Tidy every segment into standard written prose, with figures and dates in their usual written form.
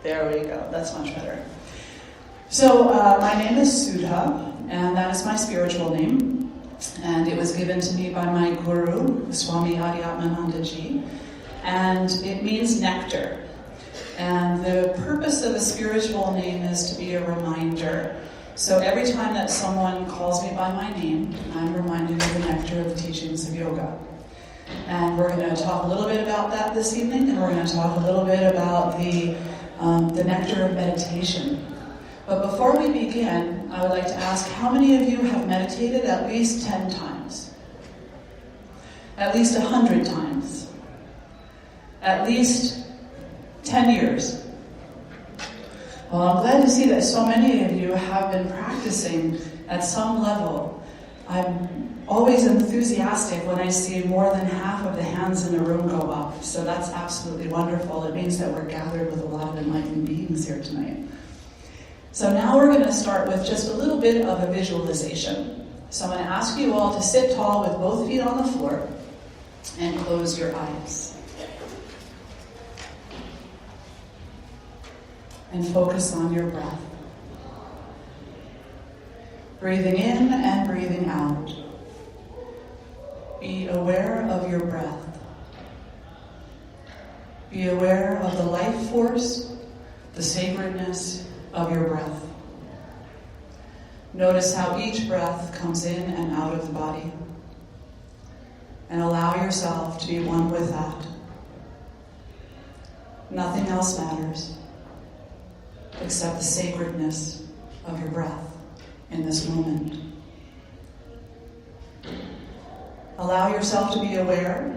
There we go. That's much better. So my name is Sudha, and that is my spiritual name. And it was given to me by my guru, Swami Mataji, and it means nectar. And the purpose of a spiritual name is to be a reminder. So every time that someone calls me by my name, I'm reminded of the nectar of the teachings of yoga. And we're going to talk a little bit about that this evening, and we're going to talk a little bit about the nectar of meditation. But before we begin, I would like to ask, how many of you have meditated at least 10 times? At least 100 times? At least 10 years? Well, I'm glad to see that so many of you have been practicing at some level. I'm always enthusiastic when I see more than half of the hands in the room go up. So that's absolutely wonderful. It means that we're gathered with a lot of enlightened beings here tonight. So now we're going to start with just a little bit of a visualization. So I'm going to ask you all to sit tall with both feet on the floor and close your eyes. And focus on your breath. Breathing in and breathing out. Be aware of your breath. Be aware of the life force, the sacredness of your breath. Notice how each breath comes in and out of the body. And allow yourself to be one with that. Nothing else matters except the sacredness of your breath in this moment. Allow yourself to be aware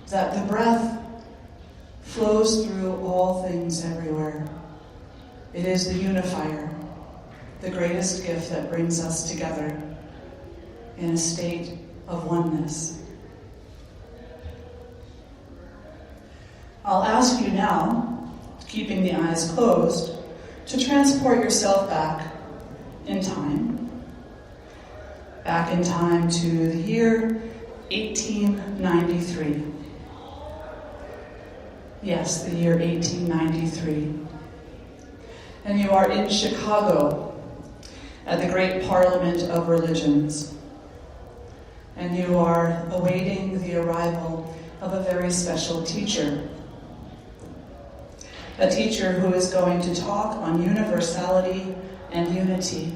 that the breath flows through all things everywhere. It is the unifier, the greatest gift that brings us together in a state of oneness. I'll ask you now, keeping the eyes closed, to transport yourself back in time. Back in time to the year 1893. Yes, the year 1893. And you are in Chicago at the Great Parliament of Religions. And you are awaiting the arrival of a very special teacher. A teacher who is going to talk on universality and unity.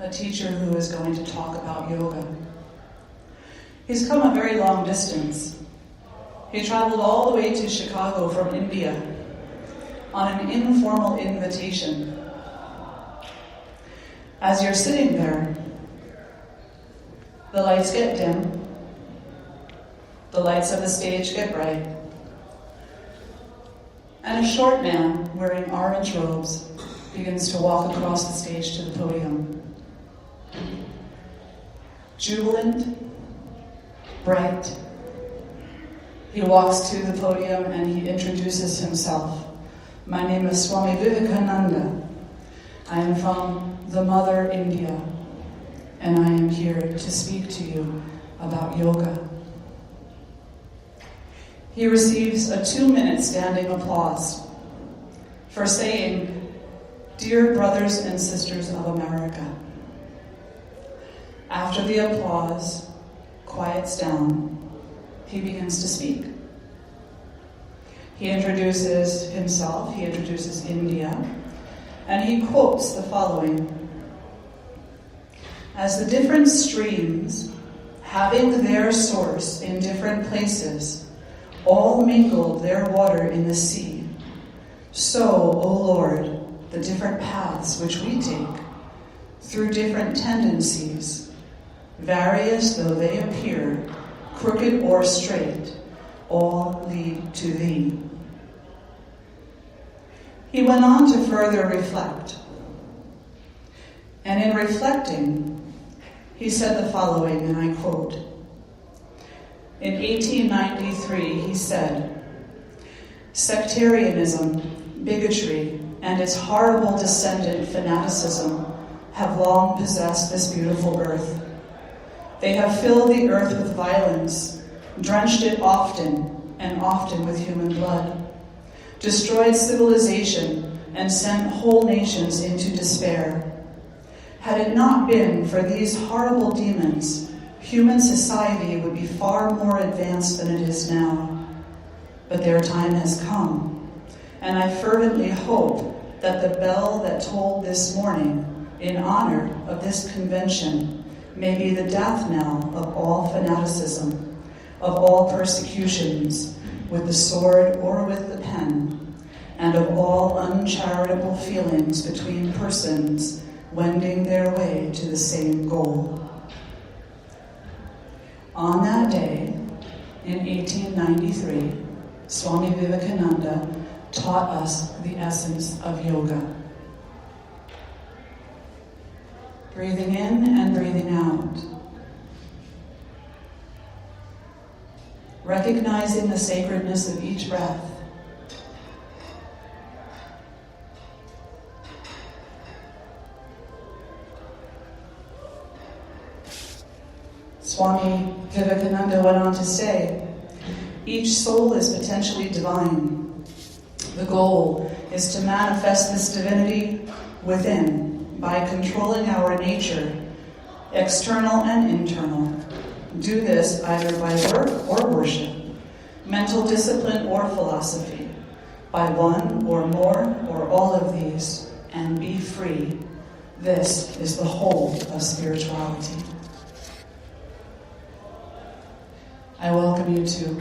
A teacher who is going to talk about yoga. He's come a very long distance. He traveled all the way to Chicago from India on an informal invitation. As you're sitting there, the lights get dim, the lights of the stage get bright, and a short man wearing orange robes begins to walk across the stage to the podium. Jubilant, bright, he walks to the podium and he introduces himself. My name is Swami Vivekananda. I am from the Mother India, and I am here to speak to you about yoga. He receives a 2-minute standing applause for saying, "Dear brothers and sisters of America." After the applause quiets down, he begins to speak. He introduces himself, he introduces India, and he quotes the following: "As the different streams, having their source in different places, all mingled their water in the sea, so, O Lord, the different paths which we take, through different tendencies, various though they appear, crooked or straight, all lead to thee." He went on to further reflect. And in reflecting, he said the following, and I quote, in 1893, he said, "Sectarianism, bigotry, and its horrible descendant fanaticism have long possessed this beautiful earth. They have filled the earth with violence, drenched it often and often with human blood. destroyed civilization, and sent whole nations into despair. Had it not been for these horrible demons, human society would be far more advanced than it is now. But their time has come, and I fervently hope that the bell that tolled this morning in honor of this convention may be the death knell of all fanaticism, of all persecutions, with the sword or with the pen, and of all uncharitable feelings between persons wending their way to the same goal. On that day, in 1893, Swami Vivekananda taught us the essence of yoga. Breathing in and breathing out. Recognizing the sacredness of each breath. Swami Vivekananda went on to say, each soul is potentially divine. The goal is to manifest this divinity within by controlling our nature, external and internal. Do this either by work or worship, mental discipline or philosophy, by one or more or all of these, and be free. This is the whole of spirituality. I welcome you to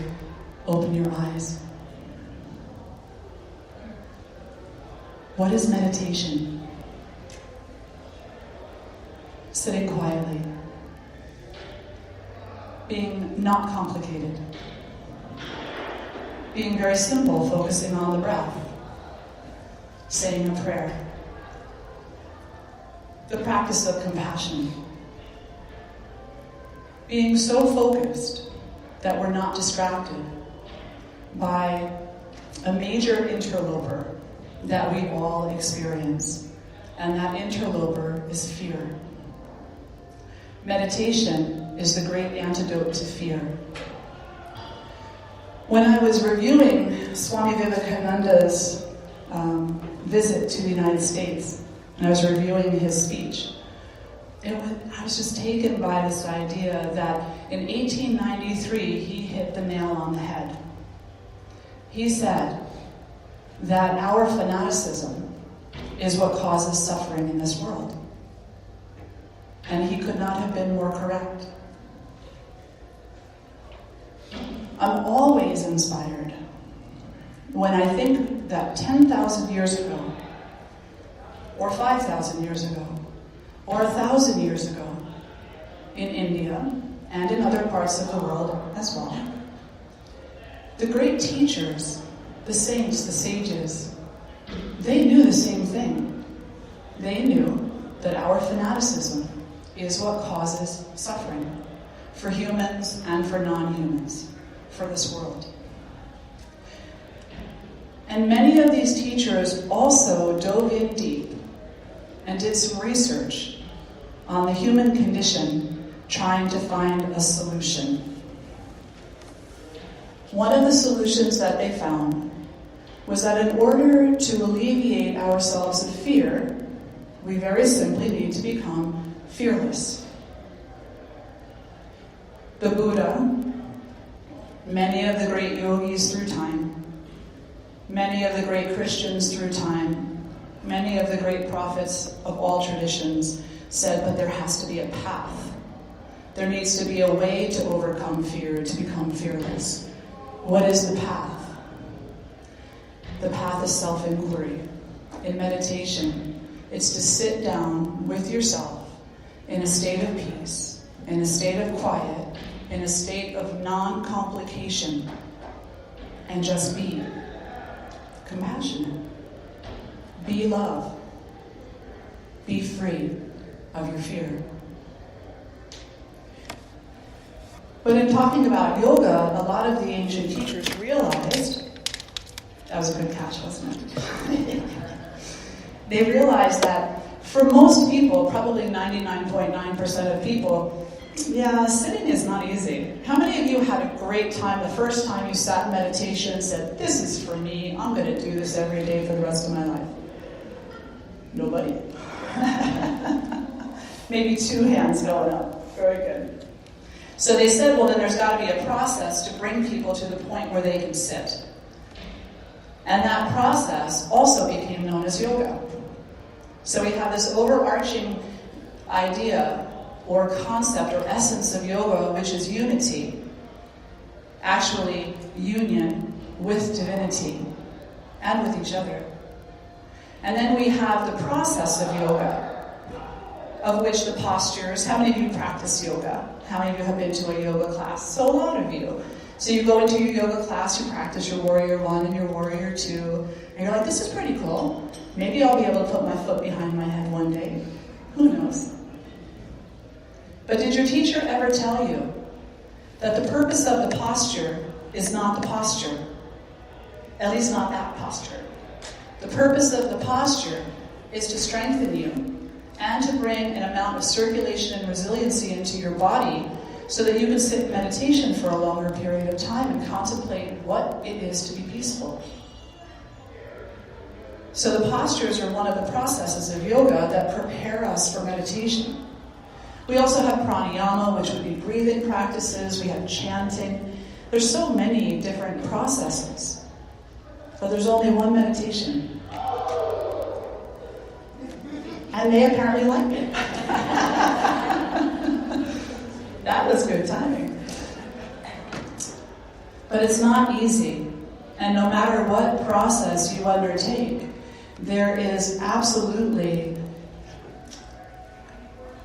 open your eyes. What is meditation? Sitting quietly. Being not complicated. Being very simple, focusing on the breath. Saying a prayer. The practice of compassion. Being so focused that we're not distracted by a major interloper that we all experience, and that interloper is fear. Meditation is the great antidote to fear. When I was reviewing Swami Vivekananda's visit to the United States, and I was reviewing his speech, I was just taken by this idea that in 1893 he hit the nail on the head. He said that our fanaticism is what causes suffering in this world. And he could not have been more correct. I'm always inspired when I think that 10,000 years ago, or 5,000 years ago, or 1,000 years ago, in India and in other parts of the world as well, the great teachers, the saints, the sages, they knew the same thing. They knew that our fanaticism is what causes suffering for humans and for non-humans, for this world. And many of these teachers also dove in deep and did some research on the human condition, trying to find a solution. One of the solutions that they found was that in order to alleviate ourselves of fear, we very simply need to become fearless. The Buddha, many of the great yogis through time, many of the great Christians through time, many of the great prophets of all traditions said, but there has to be a path. There needs to be a way to overcome fear, to become fearless. What is the path? The path is self-inquiry. In meditation, it's to sit down with yourself in a state of peace, in a state of quiet, in a state of non-complication, and just be compassionate. Be love. Be free of your fear. But in talking about yoga, a lot of the ancient teachers realized, that was a good catch, wasn't it? They realized that for most people, probably 99.9% of people, Yeah, sitting is not easy. How many of you had a great time the first time you sat in meditation and said, this is for me, I'm going to do this every day for the rest of my life? Nobody. Maybe 2 hands going up. Very good. So they said, well, then there's got to be a process to bring people to the point where they can sit. And that process also became known as yoga. So we have this overarching idea or concept or essence of yoga, which is unity. Actually, union with divinity and with each other. And then we have the process of yoga, of which the postures. How many of you practice yoga? How many of you have been to a yoga class? So a lot of you. So you go into your yoga class, you practice your warrior 1 and your warrior 2, and you're like, this is pretty cool. Maybe I'll be able to put my foot behind my head one day. Who knows? But did your teacher ever tell you that the purpose of the posture is not the posture? At least not that posture. The purpose of the posture is to strengthen you and to bring an amount of circulation and resiliency into your body so that you can sit in meditation for a longer period of time and contemplate what it is to be peaceful. So the postures are one of the processes of yoga that prepare us for meditation. We also have pranayama, which would be breathing practices. We have chanting. There's so many different processes. But there's only one meditation. And they apparently liked it. That was good timing. But it's not easy. And no matter what process you undertake, there is absolutely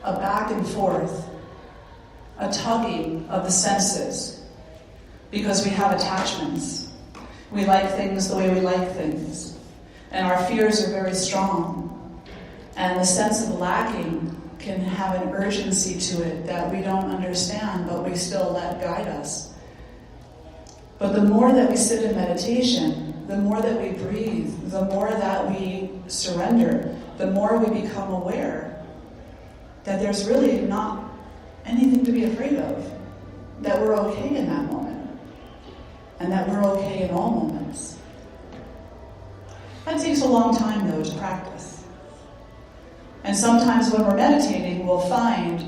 a back and forth, a tugging of the senses, because we have attachments. We like things the way we like things. And our fears are very strong. And the sense of lacking can have an urgency to it that we don't understand, but we still let guide us. But the more that we sit in meditation, the more that we breathe, the more that we surrender, the more we become aware that there's really not anything to be afraid of, that we're okay in that moment, and that we're okay in all moments. That takes a long time, though, to practice. And sometimes when we're meditating, we'll find,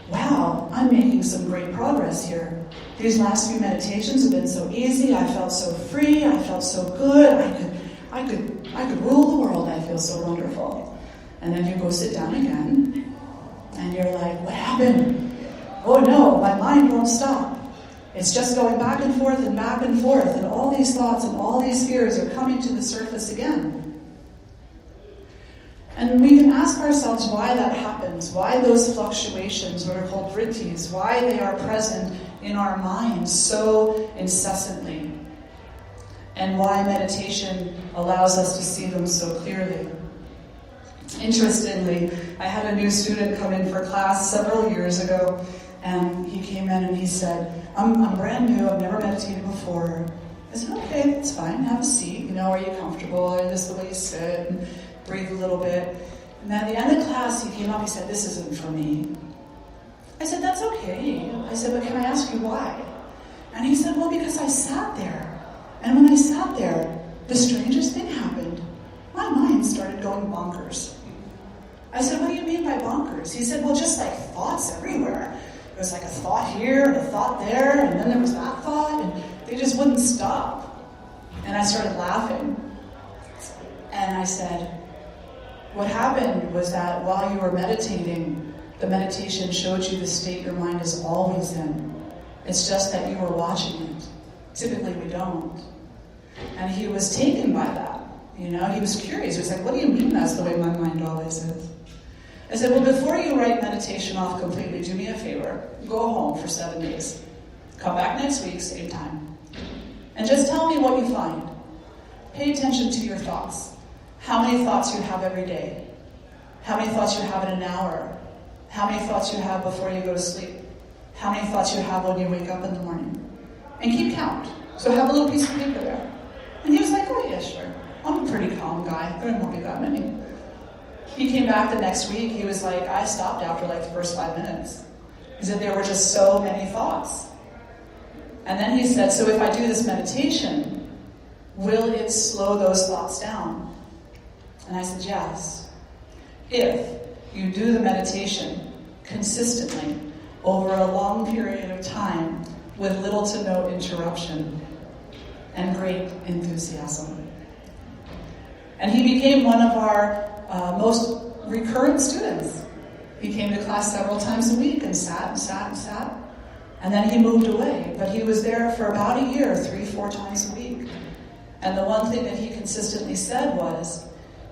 wow, I'm making some great progress here. These last few meditations have been so easy. I felt so free. I felt so good. I could rule the world. I feel so wonderful. And then you go sit down again, and you're like, what happened? Oh no, my mind won't stop. It's just going back and forth, and all these thoughts and all these fears are coming to the surface again. And we can ask ourselves why that happens, why those fluctuations, what are called vrittis, why they are present in our minds so incessantly, and why meditation allows us to see them so clearly. Interestingly, I had a new student come in for class several years ago, and he came in and he said, I'm brand new, I've never meditated before. I said, okay, it's fine, have a seat, are you comfortable? Is this the way you sit? And breathe a little bit. And then at the end of class, he came up, he said, this isn't for me. I said, that's okay. I said, but can I ask you why? And he said, well, because I sat there. And when I sat there, the strangest thing happened. My mind started going bonkers. I said, what do you mean by bonkers? He said, well, just like thoughts everywhere. There was like a thought here and a thought there, and then there was that thought, and they just wouldn't stop. And I started laughing. And I said, what happened was that while you were meditating, the meditation showed you the state your mind is always in. It's just that you were watching it. Typically we don't. And he was taken by that. He was curious. He was like, what do you mean that's the way my mind always is? I said, well, before you write meditation off completely, do me a favor. Go home for 7 days. Come back next week, same time. And just tell me what you find. Pay attention to your thoughts. How many thoughts you have every day? How many thoughts you have in an hour? How many thoughts you have before you go to sleep? How many thoughts you have when you wake up in the morning? And keep count. So have a little piece of paper there. And he was like, oh yeah, sure. I'm a pretty calm guy. There won't be that many. He came back the next week. He was like, I stopped after like the first 5 minutes. He said there were just so many thoughts. And then he said, so if I do this meditation, will it slow those thoughts down? And I said, yes. If you do the meditation consistently over a long period of time with little to no interruption and great enthusiasm. And he became one of our most recurrent students. He came to class several times a week and sat and sat and sat. And then he moved away. But he was there for about a year, 3-4 times a week. And the one thing that he consistently said was,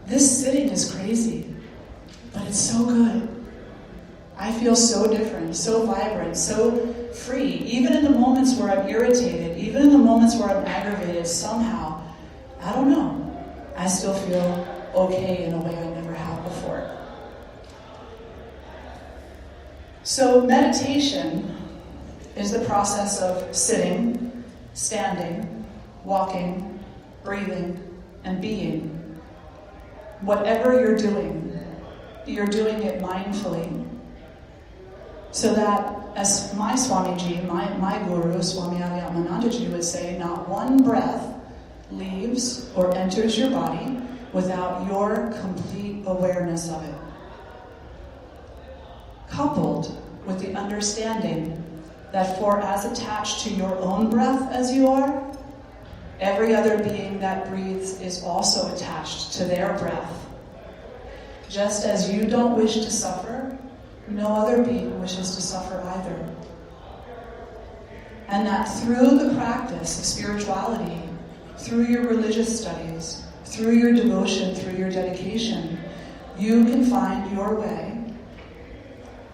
this sitting is crazy, but it's so good. I feel so different, so vibrant, so free. Even in the moments where I'm irritated, even in the moments where I'm aggravated, somehow, I don't know, I still feel okay in a way I never have before. So meditation is the process of sitting, standing, walking, breathing, and being. Whatever you're doing it mindfully. So that, as my Swamiji, my guru, Swami Adyamanandaji would say, not one breath leaves or enters your body without your complete awareness of it. Coupled with the understanding that for as attached to your own breath as you are, every other being that breathes is also attached to their breath. Just as you don't wish to suffer, no other being wishes to suffer either. And that through the practice of spirituality, through your religious studies, through your devotion, through your dedication, you can find your way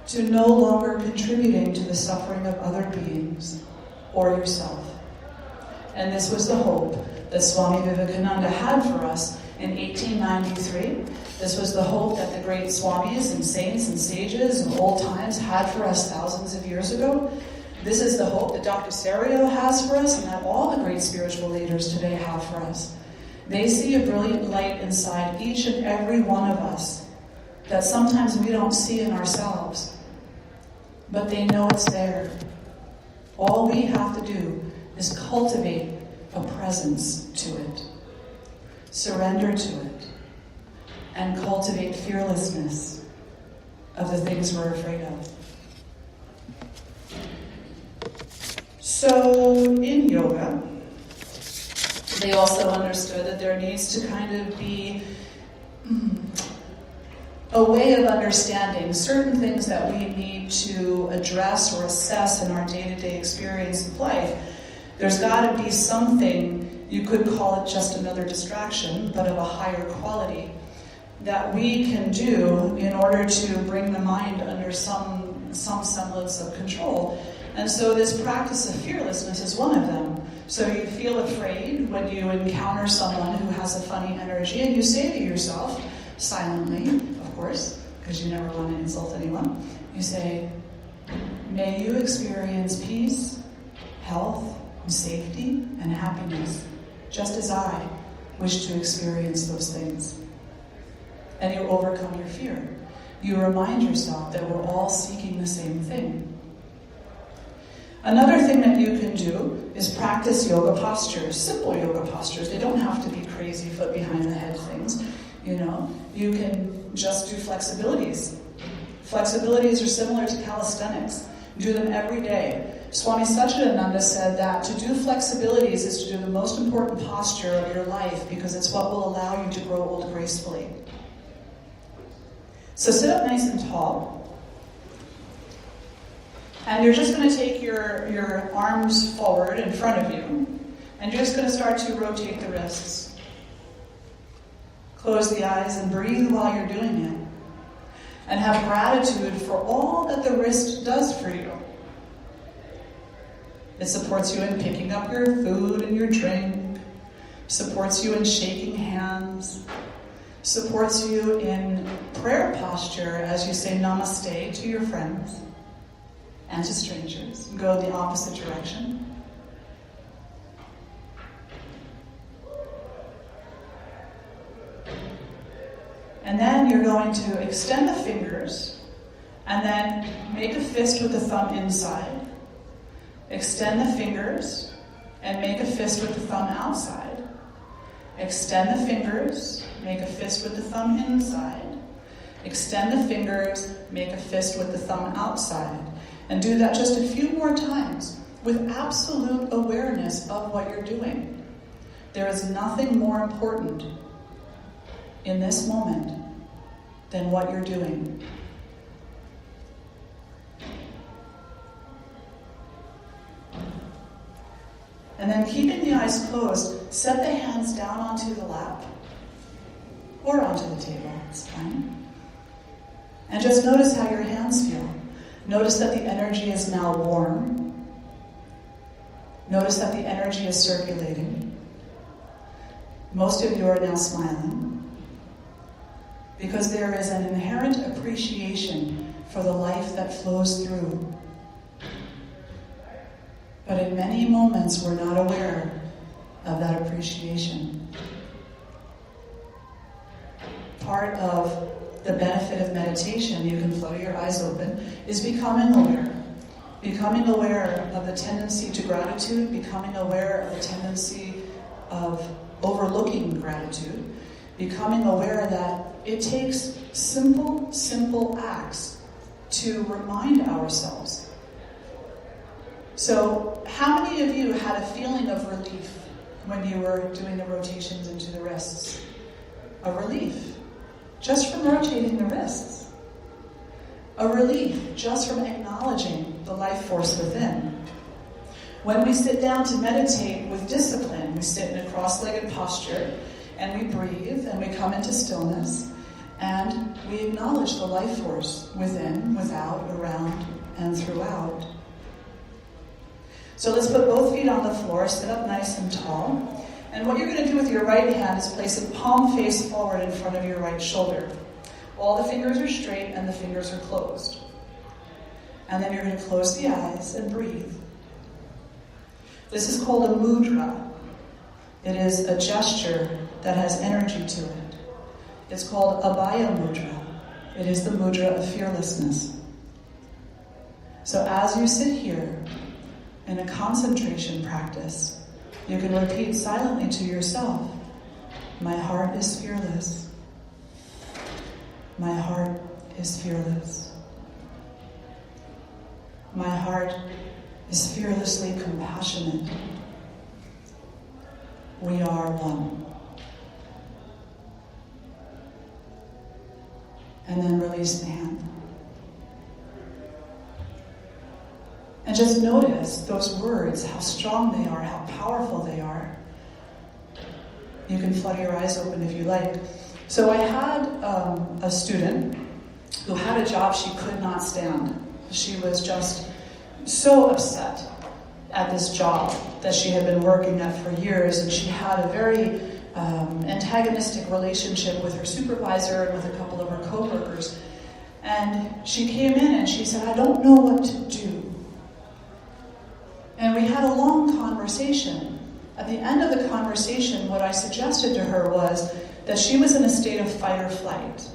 to no longer contributing to the suffering of other beings or yourself. And this was the hope that Swami Vivekananda had for us in 1893. This was the hope that the great Swamis and saints and sages of old times had for us thousands of years ago. This is the hope that Dr. Serio has for us and that all the great spiritual leaders today have for us. They see a brilliant light inside each and every one of us that sometimes we don't see in ourselves, but they know it's there. All we have to do is cultivate a presence to it, surrender to it, and cultivate fearlessness of the things we're afraid of. So in yoga, they also understood that there needs to kind of be a way of understanding certain things that we need to address or assess in our day-to-day experience of life. There's got to be something, you could call it just another distraction, but of a higher quality, that we can do in order to bring the mind under some semblance of control. And so this practice of fearlessness is one of them. So you feel afraid when you encounter someone who has a funny energy, and you say to yourself, silently, of course, because you never want to insult anyone, you say, may you experience peace, health, and safety, and happiness, just as I wish to experience those things. And you overcome your fear. You remind yourself that we're all seeking the same thing. Another thing that you can do is practice yoga postures, simple yoga postures. They don't have to be crazy foot behind the head things. You can just do flexibilities. Flexibilities are similar to calisthenics. Do them every day. Swami Satchidananda said that to do flexibilities is to do the most important posture of your life because it's what will allow you to grow old gracefully. So sit up nice and tall. And you're just going to take your arms forward in front of you. And you're just going to start to rotate the wrists. Close the eyes and breathe while you're doing it. And have gratitude for all that the wrist does for you. It supports you in picking up your food and your drink. Supports you in shaking hands. Supports you in prayer posture as you say namaste to your friends and to strangers. Go the opposite direction. And then you're going to extend the fingers And then make a fist with the thumb inside. Extend the fingers and make a fist with the thumb outside. Extend the fingers, make a fist with the thumb inside. Extend the fingers, make a fist with the thumb outside. And do that just a few more times with absolute awareness of what you're doing. There is nothing more important in this moment than what you're doing. And then keeping the eyes closed, set the hands down onto the lap or onto the table, it's fine. And just notice how your hands feel. Notice that the energy is now warm. Notice that the energy is circulating. Most of you are now smiling because there is an inherent appreciation for the life that flows through. But in many moments, we're not aware of that appreciation. Part of the benefit of meditation, you can float your eyes open, is becoming aware. Becoming aware of the tendency to gratitude, becoming aware of the tendency of overlooking gratitude, becoming aware that it takes simple acts to remind ourselves. So, how many of you had a feeling of relief when you were doing the rotations into the wrists? A relief, just from rotating the wrists. A relief, just from acknowledging the life force within. When we sit down to meditate with discipline, we sit in a cross-legged posture, and we breathe, and we come into stillness, and we acknowledge the life force within, without, around, and throughout. So let's put both feet on the floor, sit up nice and tall. And what you're going to do with your right hand is place it palm face forward in front of your right shoulder. All the fingers are straight and the fingers are closed. And then you're going to close the eyes and breathe. This is called a mudra. It is a gesture that has energy to it. It's called Abhaya Mudra. It is the mudra of fearlessness. So as you sit here, in a concentration practice, you can repeat silently to yourself, my heart is fearless. My heart is fearless. My heart is fearlessly compassionate. We are one. And then release the hand. And just notice those words, how strong they are, how powerful they are. You can flutter your eyes open if you like. So I had a student who had a job she could not stand. She was just so upset at this job that she had been working at for years, and she had a very antagonistic relationship with her supervisor and with a couple of her coworkers. And she came in and she said, I don't know what to do. And we had a long conversation. At the end of the conversation, what I suggested to her was that she was in a state of fight or flight.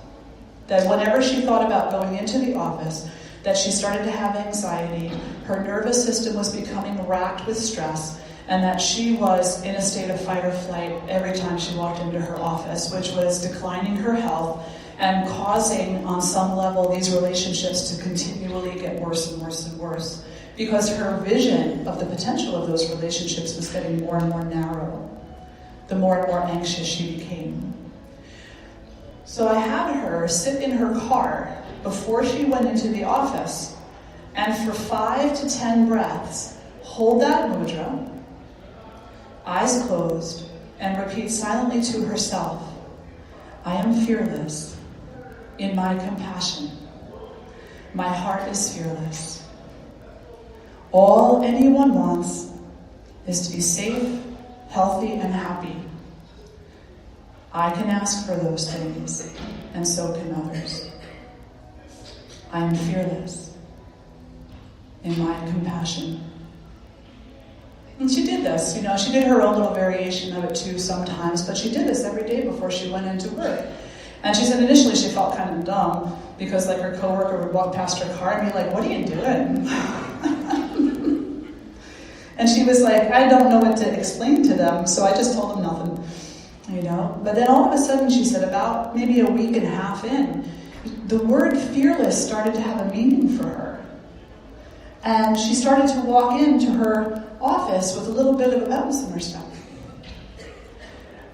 That whenever she thought about going into the office, that she started to have anxiety, her nervous system was becoming racked with stress, and that she was in a state of fight or flight every time she walked into her office, which was declining her health and causing, on some level, these relationships to continually get worse and worse and worse. Because her vision of the potential of those relationships was getting more and more narrow, the more and more anxious she became. So I had her sit in her car before she went into the office, and for 5 to 10 breaths, hold that mudra, eyes closed, and repeat silently to herself, I am fearless in my compassion. My heart is fearless. All anyone wants is to be safe, healthy, and happy. I can ask for those things, and so can others. I am fearless in my compassion. And she did this, she did her own little variation of it too sometimes, but she did this every day before she went into work. And she said initially she felt kind of dumb because like her coworker would walk past her car and be like, what are you doing? And she was like, I don't know what to explain to them, so I just told them nothing, you know? But then all of a sudden, she said, about maybe a week and a half in, the word fearless started to have a meaning for her. And she started to walk into her office with a little bit of a bounce in her step.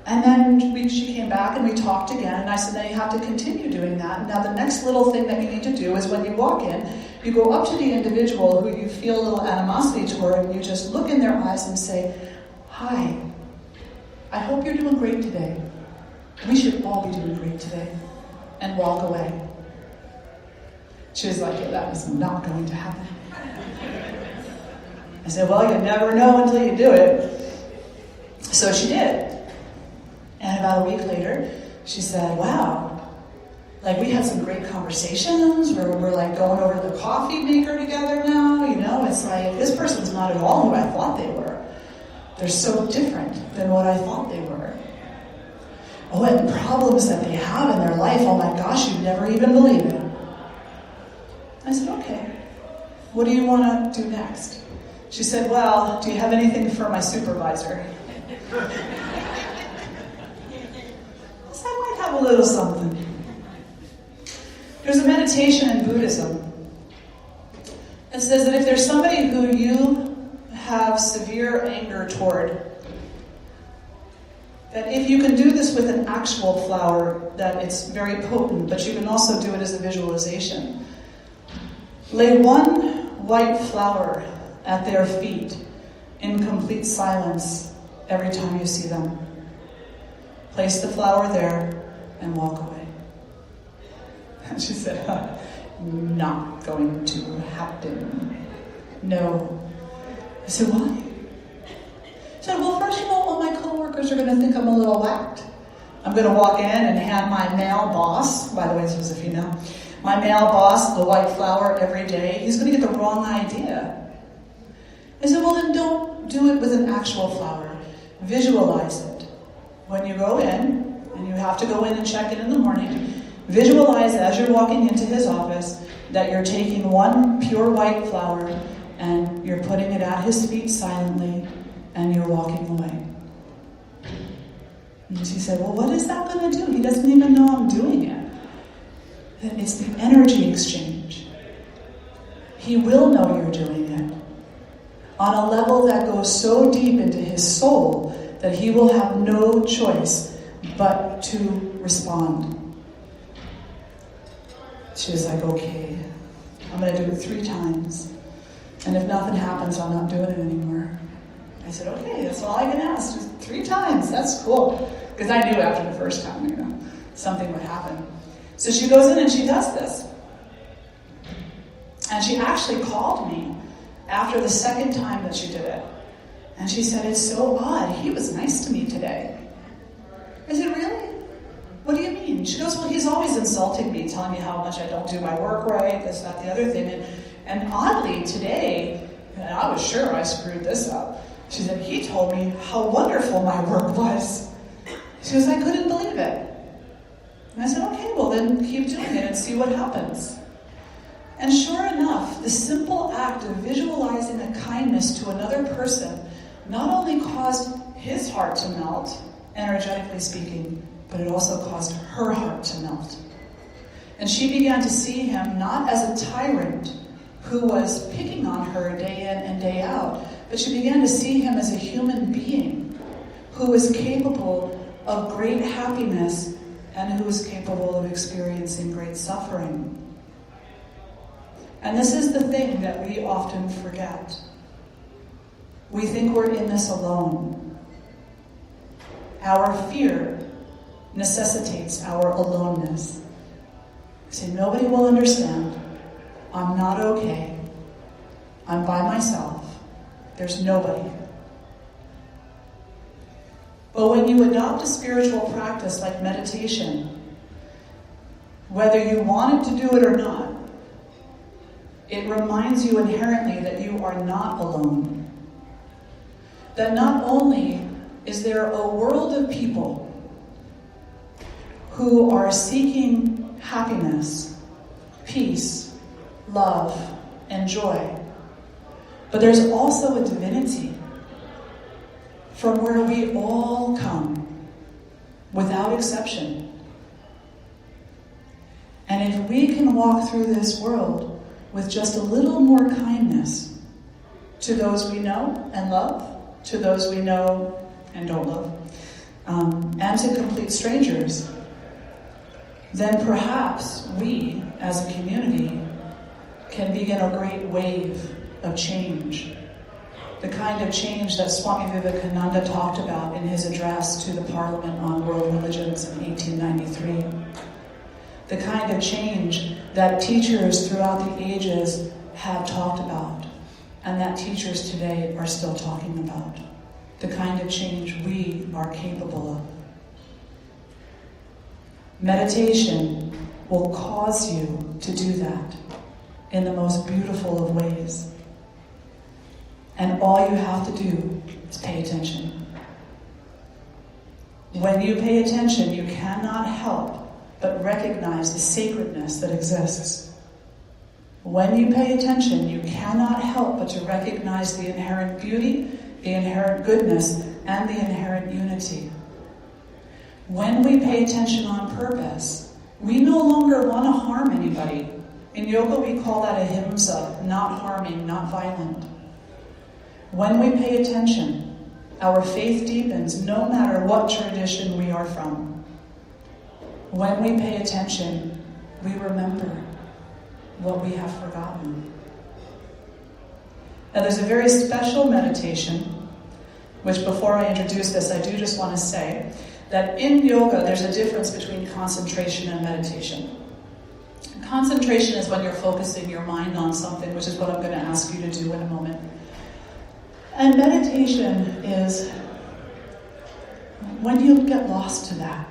And then she came back and we talked again, and I said, now you have to continue doing that. Now the next little thing that you need to do is when you walk in, you go up to the individual who you feel a little animosity toward, and you just look in their eyes and say, hi, I hope you're doing great today. We should all be doing great today. And walk away. She was like, yeah, that is not going to happen. I said, well, you never know until you do it. So she did. And about a week later, she said, wow, like we had some great conversations where we're like going over the coffee maker together now, you know, it's like, this person's not at all who I thought they were. They're so different than what I thought they were. Oh, and problems that they have in their life, oh my gosh, you'd never even believe it. I said, okay, what do you want to do next? She said, well, do you have anything for my supervisor? I might have a little something. There's a meditation in Buddhism. It says that if there's somebody who you have severe anger toward, that if you can do this with an actual flower, that it's very potent, but you can also do it as a visualization. Lay one white flower at their feet in complete silence every time you see them. Place the flower there and walk away. And she said, not going to happen. No. I said, why? She said, well, first of all my coworkers are going to think I'm a little whacked. I'm going to walk in and hand my male boss, by the way, this was a female, my male boss the white flower every day. He's going to get the wrong idea. I said, well, then don't do it with an actual flower. Visualize it. When you go in, and you have to go in and check in the morning, visualize as you're walking into his office that you're taking one pure white flower and you're putting it at his feet silently and you're walking away. And she said, well, what is that going to do? He doesn't even know I'm doing it. And it's the energy exchange. He will know you're doing it on a level that goes so deep into his soul that he will have no choice but to respond. She was like, okay, I'm going to do it 3 times. And if nothing happens, I'm not doing it anymore. I said, okay, that's all I can ask. Just 3 times, that's cool. Because I knew after the first time, you know, something would happen. So she goes in and she does this. And she actually called me after the second time that she did it. And she said, it's so odd. He was nice to me today. I said, really? What do you mean? She goes, well, he's always insulting me, telling me how much I don't do my work right, this, that, the other thing. And oddly, today, and I was sure I screwed this up, she said, he told me how wonderful my work was. She goes, I couldn't believe it. And I said, okay, well then keep doing it and see what happens. And sure enough, the simple act of visualizing a kindness to another person not only caused his heart to melt, energetically speaking, but it also caused her heart to melt. And she began to see him not as a tyrant who was picking on her day in and day out, but she began to see him as a human being who was capable of great happiness and who was capable of experiencing great suffering. And this is the thing that we often forget. We think we're in this alone. Our fear necessitates our aloneness. We say, nobody will understand. I'm not okay. I'm by myself. There's nobody. But when you adopt a spiritual practice like meditation, whether you wanted to do it or not, it reminds you inherently that you are not alone. That not only is there a world of people who are seeking happiness, peace, love, and joy. But there's also a divinity from where we all come, without exception. And if we can walk through this world with just a little more kindness to those we know and love, to those we know and don't love, and to complete strangers, then perhaps we, as a community, can begin a great wave of change. The kind of change that Swami Vivekananda talked about in his address to the Parliament on World Religions in 1893. The kind of change that teachers throughout the ages have talked about, and that teachers today are still talking about. The kind of change we are capable of. Meditation will cause you to do that in the most beautiful of ways. And all you have to do is pay attention. When you pay attention, you cannot help but recognize the sacredness that exists. When you pay attention, you cannot help but to recognize the inherent beauty, the inherent goodness, and the inherent unity. When we pay attention on purpose, we no longer want to harm anybody. In yoga, we call that ahimsa, not harming, not violent. When we pay attention, our faith deepens no matter what tradition we are from. When we pay attention, we remember what we have forgotten. Now there's a very special meditation, which before I introduce this, I do just want to say that in yoga there's a difference between concentration and meditation. Concentration is when you're focusing your mind on something, which is what I'm going to ask you to do in a moment. And meditation is when you get lost to that.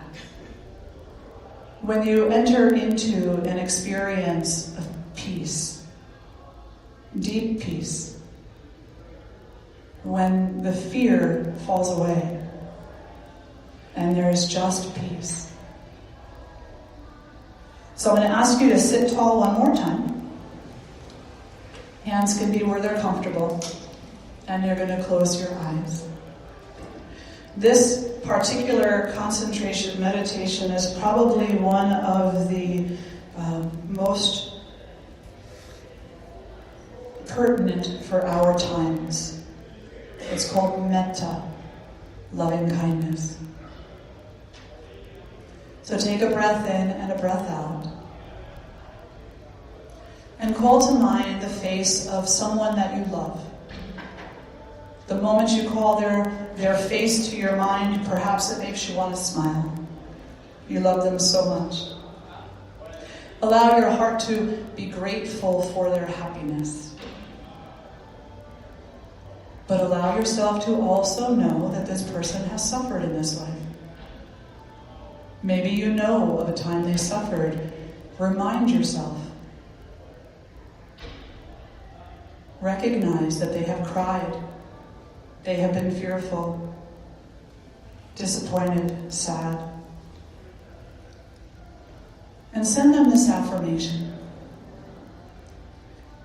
When you enter into an experience of peace, deep peace. When the fear falls away and there is just peace. So I'm going to ask you to sit tall one more time. Hands can be where they're comfortable. And you're going to close your eyes. This particular concentration meditation is probably one of the most pertinent for our times. It's called metta, loving kindness. So take a breath in and a breath out. And call to mind the face of someone that you love. The moment you call their face to your mind, perhaps it makes you want to smile. You love them so much. Allow your heart to be grateful for their happiness. But allow yourself to also know that this person has suffered in this life. Maybe you know of a time they suffered. Remind yourself. Recognize that they have cried. They have been fearful, disappointed, sad. And send them this affirmation.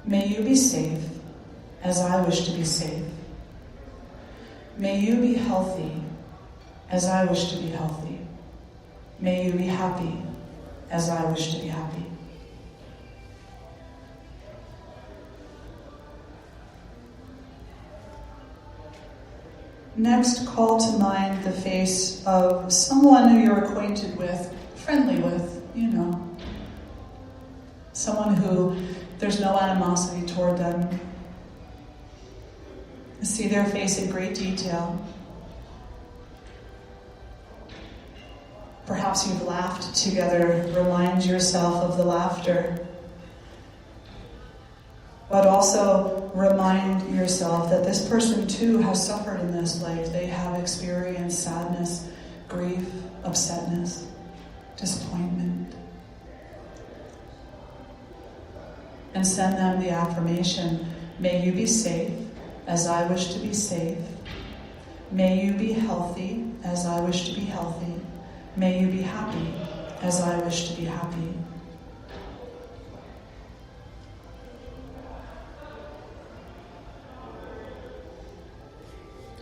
May you be safe as I wish to be safe. May you be healthy as I wish to be healthy. May you be happy as I wish to be happy. Next, call to mind the face of someone who you're acquainted with, friendly with, someone who there's no animosity toward them. See their face in great detail. Perhaps you've laughed together. Remind yourself of the laughter. But also remind yourself that this person too has suffered in this life. They have experienced sadness, grief, upsetness, disappointment. And send them the affirmation, may you be safe as I wish to be safe. May you be healthy as I wish to be healthy. May you be happy as I wish to be happy.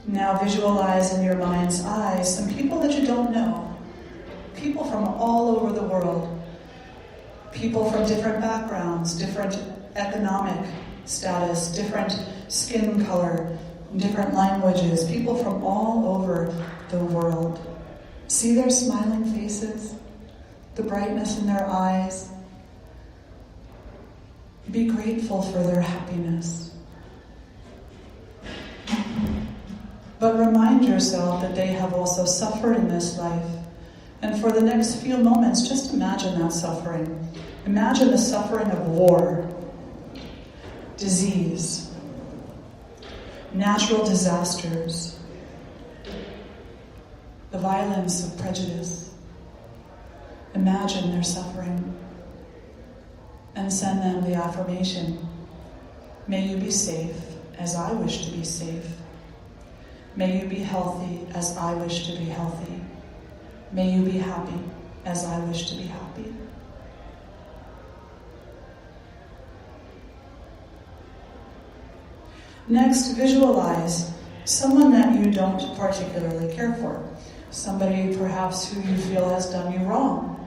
Now visualize in your mind's eye some people that you don't know. People from all over the world. People from different backgrounds, different economic status, different skin color, different languages. People from all over the world. See their smiling faces, the brightness in their eyes. Be grateful for their happiness. But remind yourself that they have also suffered in this life. And for the next few moments, just imagine that suffering. Imagine the suffering of war, disease, natural disasters, the violence of prejudice. Imagine their suffering and send them the affirmation. May you be safe as I wish to be safe. May you be healthy as I wish to be healthy. May you be happy as I wish to be happy. Next, visualize someone that you don't particularly care for. Somebody perhaps who you feel has done you wrong.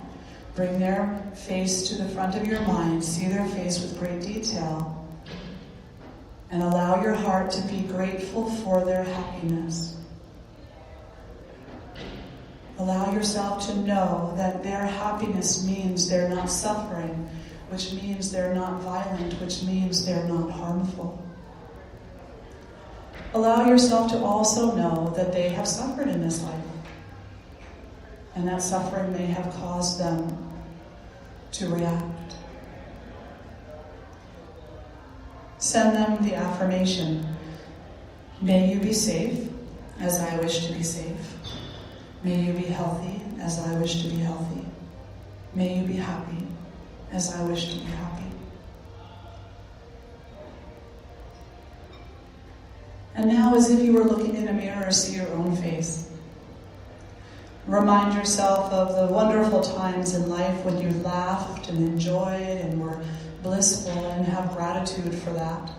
Bring their face to the front of your mind. See their face with great detail. And allow your heart to be grateful for their happiness. Allow yourself to know that their happiness means they're not suffering, which means they're not violent, which means they're not harmful. Allow yourself to also know that they have suffered in this life, and that suffering may have caused them to react. Send them the affirmation. May you be safe as I wish to be safe. May you be healthy as I wish to be healthy. May you be happy as I wish to be happy. And now, as if you were looking in a mirror, see your own face. Remind yourself of the wonderful times in life when you laughed and enjoyed and were blissful, and have gratitude for that.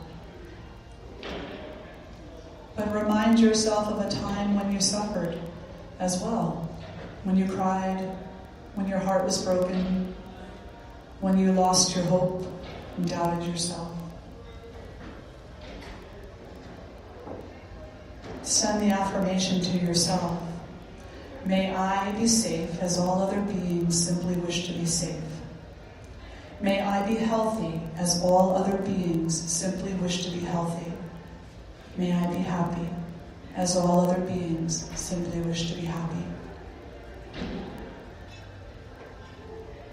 But remind yourself of a time when you suffered as well. When you cried, when your heart was broken, when you lost your hope and doubted yourself. Send the affirmation to yourself. May I be safe as all other beings simply wish to be safe. May I be healthy as all other beings simply wish to be healthy. May I be happy as all other beings simply wish to be happy.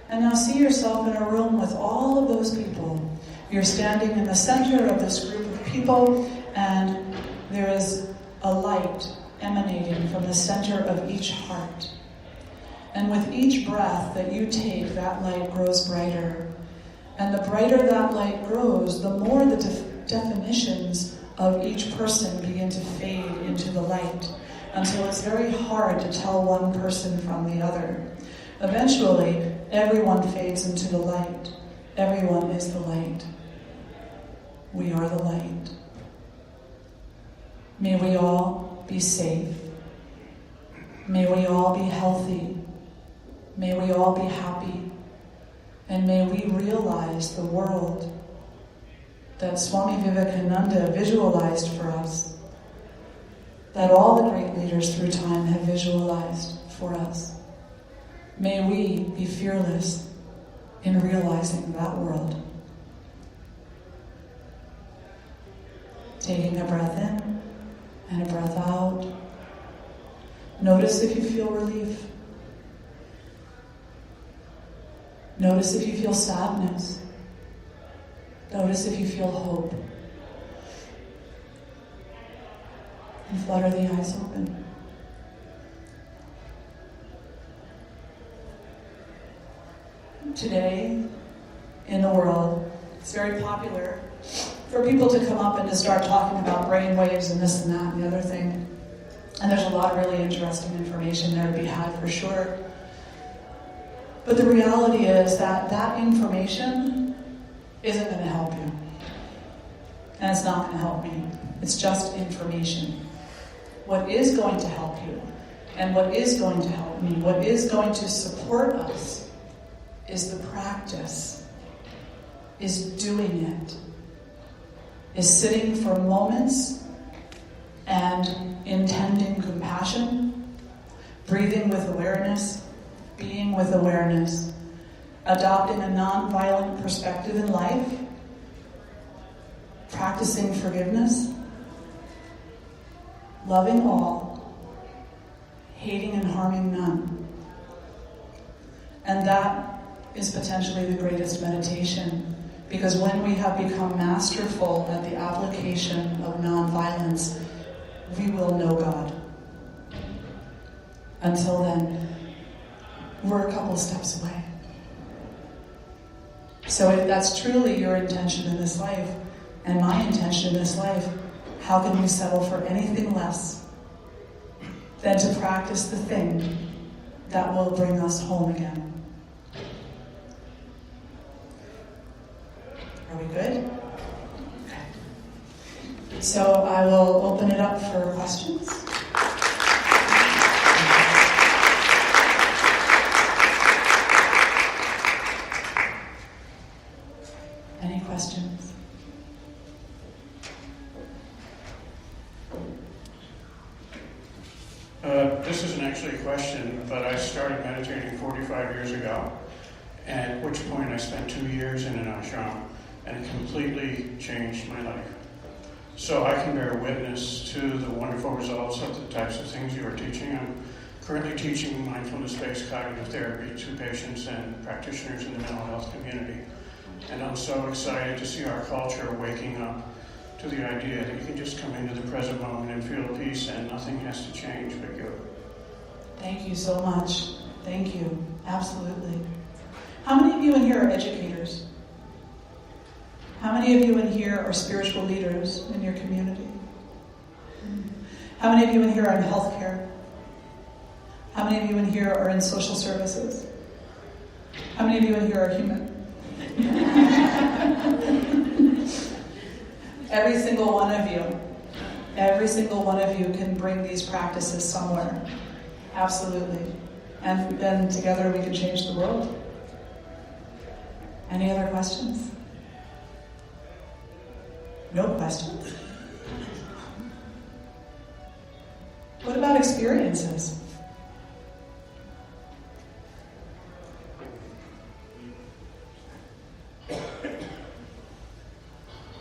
And now see yourself in a room with all of those people. You're standing in the center of this group of people, and there is a light emanating from the center of each heart. And with each breath that you take, that light grows brighter. And the brighter that light grows, the more the definitions of each person begin to fade into the light, until it's very hard to tell one person from the other. Eventually, everyone fades into the light. Everyone is the light. We are the light. May we all be safe. May we all be healthy. May we all be happy. And may we realize the world that Swami Vivekananda visualized for us, that all the great leaders through time have visualized for us. May we be fearless in realizing that world. Taking a breath in and a breath out. Notice if you feel relief. Notice if you feel sadness. Notice if you feel hope. And flutter the eyes open. Today, in the world, it's very popular for people to come up and to start talking about brain waves and this and that and the other thing. And there's a lot of really interesting information there to be had for sure. But the reality is that that information isn't going to help you. And it's not going to help me. It's just information. What is going to help you, and what is going to help me, what is going to support us, is the practice, is doing it, is sitting for moments and intending compassion, breathing with awareness, being with awareness, adopting a non-violent perspective in life, practicing forgiveness, loving all, hating and harming none. And that is potentially the greatest meditation, because when we have become masterful at the application of non-violence, we will know God. Until then, we're a couple steps away. So if that's truly your intention in this life, and my intention in this life, how can we settle for anything less than to practice the thing that will bring us home again? Are we good? Okay. So I will open it up for questions. Any questions? This isn't actually a question, but I started meditating 45 years ago, at which point I spent 2 years in an ashram, and it completely changed my life. So I can bear witness to the wonderful results of the types of things you are teaching. I'm currently teaching mindfulness-based cognitive therapy to patients and practitioners in the mental health community. And I'm so excited to see our culture waking up to the idea that you can just come into the present moment and feel peace and nothing has to change but you. Thank you so much. Thank you. Absolutely. How many of you in here are educators? How many of you in here are spiritual leaders in your community? How many of you in here are in healthcare? How many of you in here are in social services? How many of you in here are human? Every single one of you can bring these practices somewhere. Absolutely. And then together we can change the world. Any other questions? No questions? What about experiences?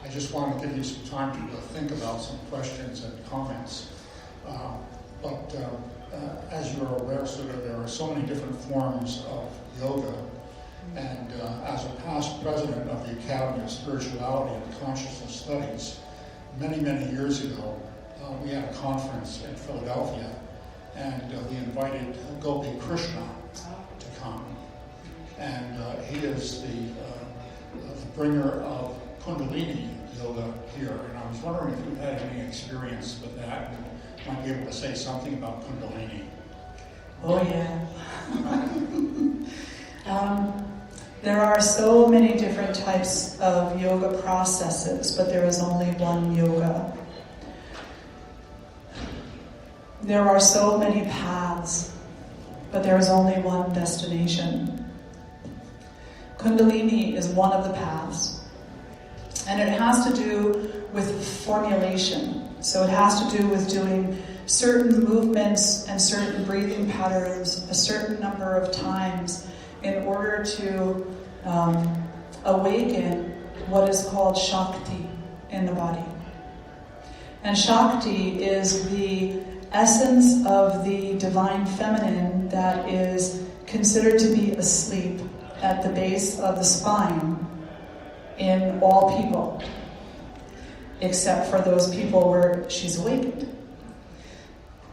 I just want to give you some time to think about some questions and comments. As you're aware, Sudha, there are so many different forms of yoga. And as a past president of the Academy of Spirituality and Consciousness Studies, many, many years ago, we had a conference in Philadelphia, and we invited Gopi Krishna to come. And he is the bringer of Kundalini yoga here. And I was wondering if you had any experience with that and might be able to say something about Kundalini. Oh, yeah. There are so many different types of yoga processes, but there is only one yoga. There are so many paths, but there is only one destination. Kundalini is one of the paths, and it has to do with formulation. So it has to do with doing certain movements and certain breathing patterns a certain number of times in order to awaken what is called Shakti in the body. And Shakti is the essence of the divine feminine that is considered to be asleep at the base of the spine in all people, except for those people where she's awakened.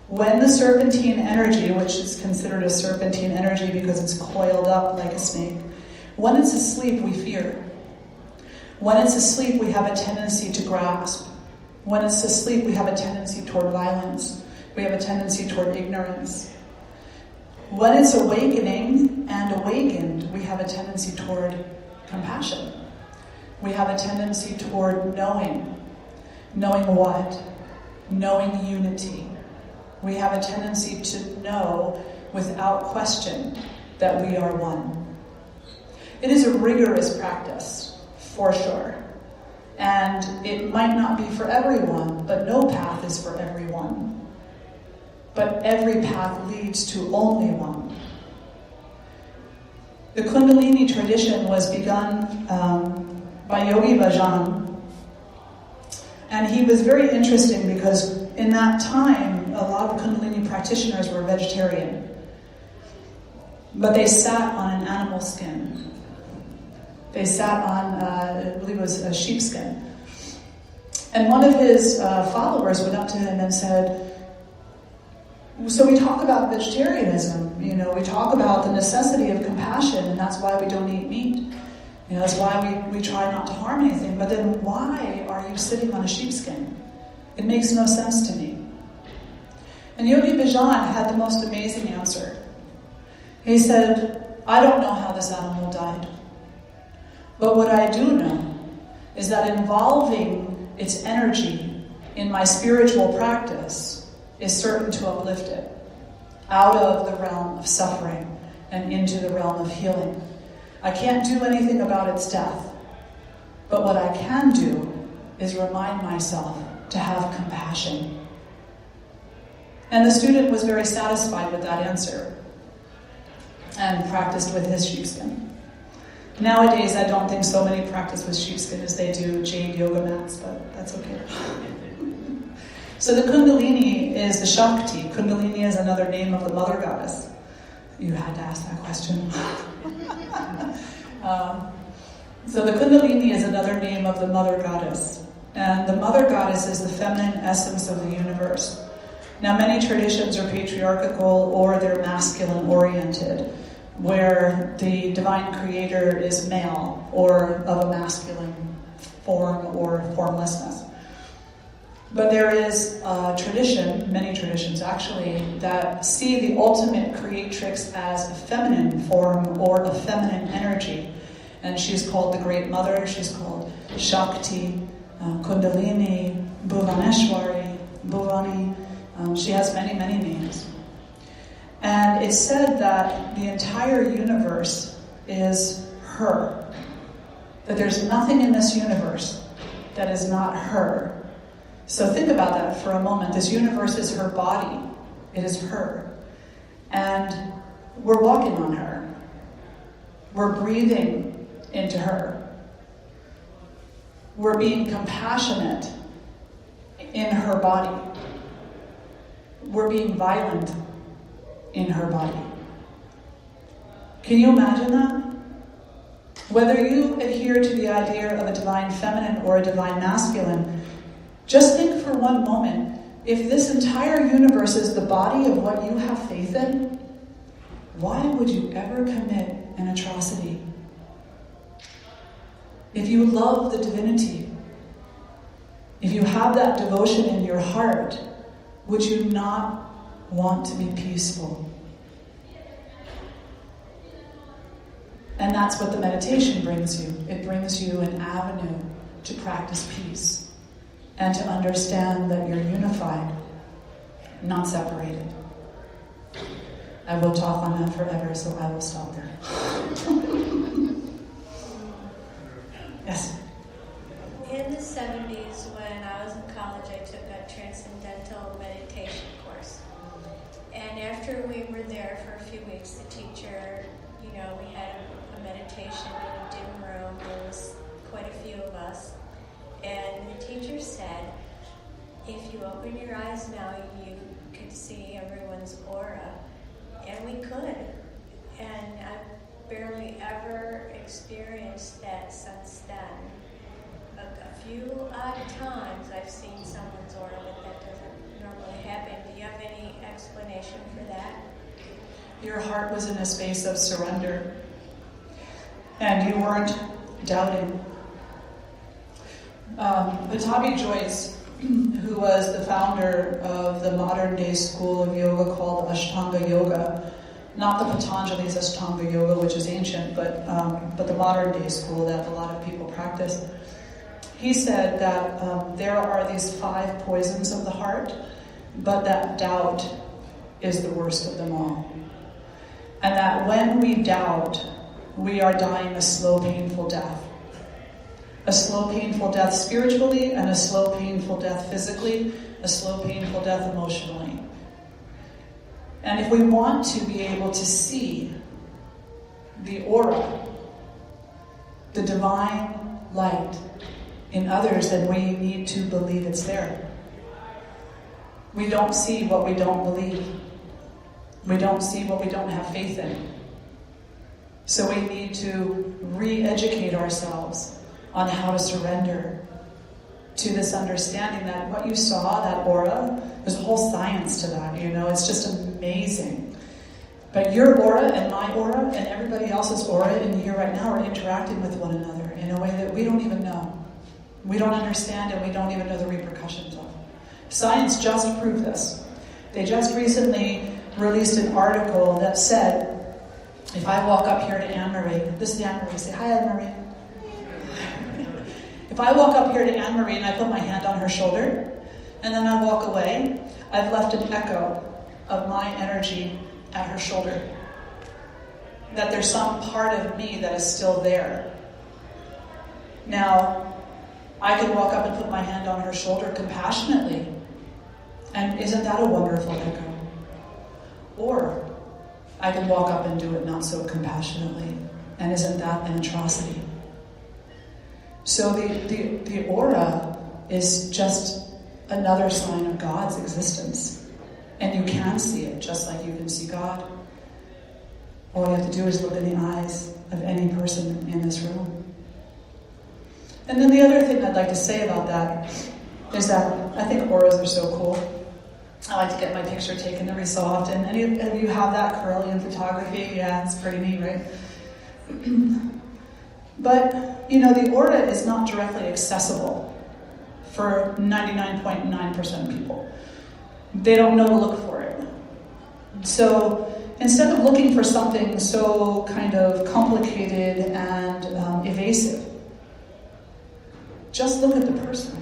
When the serpentine energy, which is considered a serpentine energy because it's coiled up like a snake, when it's asleep, we fear. When it's asleep, we have a tendency to grasp. When it's asleep, we have a tendency toward violence. We have a tendency toward ignorance. When it's awakening and and awakened, we have a tendency toward compassion. We have a tendency toward knowing. Knowing what? Knowing unity. We have a tendency to know without question that we are one. It is a rigorous practice, for sure. And it might not be for everyone, but no path is for everyone. But every path leads to only one. The Kundalini tradition was begun by Yogi Bhajan. And he was very interesting because in that time, a lot of Kundalini practitioners were vegetarian. But they sat on an animal skin. They sat on, I believe it was a sheepskin. And one of his followers went up to him and said, so we talk about vegetarianism, we talk about the necessity of compassion, and that's why we don't eat meat. That's why we try not to harm anything. But then why are you sitting on a sheepskin? It makes no sense to me. And Yogi Bhajan had the most amazing answer. He said, I don't know how this animal died. But what I do know is that involving its energy in my spiritual practice is certain to uplift it out of the realm of suffering and into the realm of healing. I can't do anything about its death, but what I can do is remind myself to have compassion. And the student was very satisfied with that answer and practiced with his sheepskin. Nowadays, I don't think so many practice with sheepskin as they do jade yoga mats, but that's okay. So the Kundalini is the Shakti. Kundalini is another name of the mother goddess. You had to ask that question. So the Kundalini is another name of the mother goddess. And the mother goddess is the feminine essence of the universe. Now, many traditions are patriarchal or they're masculine-oriented, where the divine creator is male or of a masculine form or formlessness. But there is a tradition, many traditions actually, that see the ultimate creatrix as a feminine form or a feminine energy. And she's called the Great Mother, she's called Shakti, Kundalini, Bhuvaneshwari, Bhuvani. She has many, many names. And it's said that the entire universe is her. That there's nothing in this universe that is not her. So think about that for a moment. This universe is her body. It is her. And we're walking on her. We're breathing into her. We're being compassionate in her body. We're being violent in her body. Can you imagine that? Whether you adhere to the idea of a divine feminine or a divine masculine, just think for one moment, if this entire universe is the body of what you have faith in, why would you ever commit an atrocity? If you love the divinity, if you have that devotion in your heart, would you not want to be peaceful? And that's what the meditation brings you. It brings you an avenue to practice peace and to understand that you're unified, not separated. I will talk on that forever, so I will stop there. Yes? In the 70s, when I was in college, I took a transcendental meditation course. And after we were there for a few weeks, the teacher, we had a meditation in a dim room. There was quite a few of us. And the teacher said, if you open your eyes now, you could see everyone's aura. And we could. And I've barely ever experienced that since then. A few odd times I've seen someone's aura, but that doesn't normally happen. Do you have any explanation for that? Your heart was in a space of surrender, and you weren't doubting. Patabi Joyce, who was the founder of the modern day school of yoga called Ashtanga Yoga, not the Patanjali's Ashtanga Yoga, which is ancient, but the modern day school that a lot of people practice. He said that there are these 5 poisons of the heart, but that doubt is the worst of them all. And that when we doubt, we are dying a slow, painful death. A slow, painful death spiritually, and a slow, painful death physically, a slow, painful death emotionally. And if we want to be able to see the aura, the divine light in others, then we need to believe it's there. We don't see what we don't believe. We don't see what we don't have faith in. So we need to re-educate ourselves on how to surrender to this understanding that what you saw, that aura, there's a whole science to that, it's just amazing. But your aura and my aura and everybody else's aura in here right now are interacting with one another in a way that we don't even know. We don't understand, and we don't even know the repercussions of. Science just proved this. They just recently released an article that said, if I walk up here to Anne-Marie, this is Anne-Marie, say hi Anne-Marie. If I walk up here to Anne-Marie and I put my hand on her shoulder, and then I walk away, I've left an echo of my energy at her shoulder. That there's some part of me that is still there. Now, I can walk up and put my hand on her shoulder compassionately. And isn't that a wonderful echo? Or I can walk up and do it not so compassionately. And isn't that an atrocity? So the aura is just another sign of God's existence. And you can see it just like you can see God. All you have to do is look in the eyes of any person in this room. And then the other thing I'd like to say about that is that I think auras are so cool. I like to get my picture taken every so often. Any of you have that curly in photography? Yeah, it's pretty neat, right? But, the aura is not directly accessible for 99.9% of people. They don't know to look for it. So instead of looking for something so kind of complicated and evasive, just look at the person.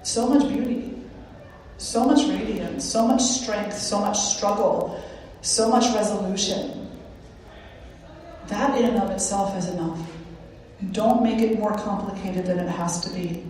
So much beauty, so much radiance, so much strength, so much struggle, so much resolution. That in and of itself is enough. Don't make it more complicated than it has to be.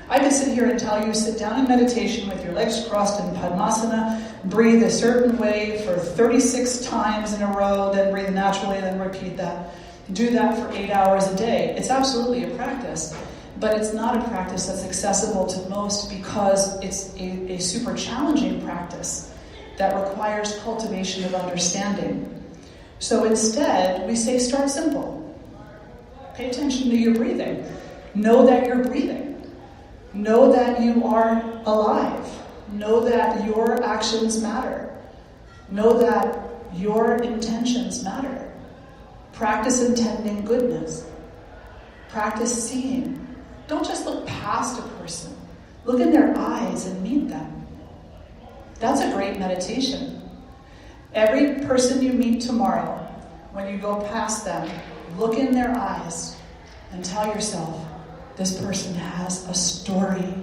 I could sit here and tell you, sit down in meditation with your legs crossed in Padmasana, breathe a certain way for 36 times in a row, then breathe naturally, then repeat that. Do that for 8 hours a day. It's absolutely a practice, but it's not a practice that's accessible to most because it's a super challenging practice that requires cultivation of understanding. So instead, we say start simple. Pay attention to your breathing. Know that you're breathing. Know that you are alive. Know that your actions matter. Know that your intentions matter. Practice intending goodness. Practice seeing. Don't just look past a person. Look in their eyes and meet them. That's a great meditation. Every person you meet tomorrow, when you go past them, look in their eyes and tell yourself, this person has a story